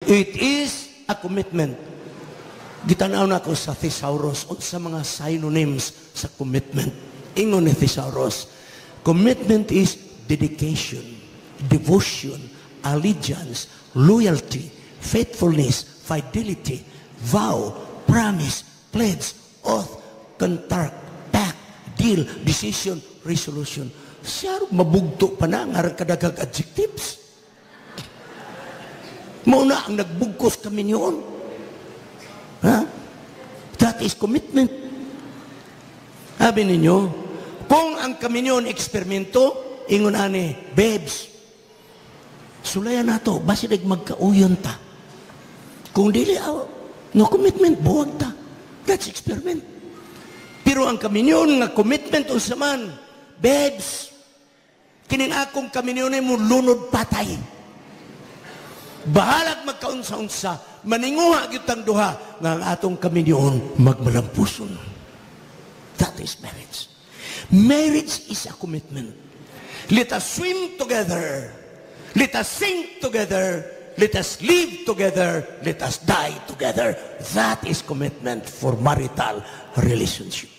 It is a commitment. Gitanaw na ko sa thesaurus o sa mga synonyms sa commitment. Ingon ni thesaurus, commitment is dedication, devotion, allegiance, loyalty, faithfulness, fidelity, vow, promise, pledge, oath, contract, pact, deal, decision, resolution. Siya mabugto pa na nga kadagag adjectives. Mauna ang nagbugkos kami niyon. Ha? That is commitment. Sabi ninyo, kung ang kami niyon eksperimento, ingon ani, babes, sulayan na to, basi magkauyon ta. Kung dili, no commitment, buwag ta. That's experiment. Pero ang kami niyon nga commitment unsa man, babes, kining akong kami niyon ay mo lunod patay. Bahalag magkaunsa-unsa, maninguha gyud duha nga ang atong kami niyon magmalampuson. That is marriage. Marriage is a commitment. Let us swim together. Let us sing together. Let us live together. Let us die together. That is commitment for marital relationship.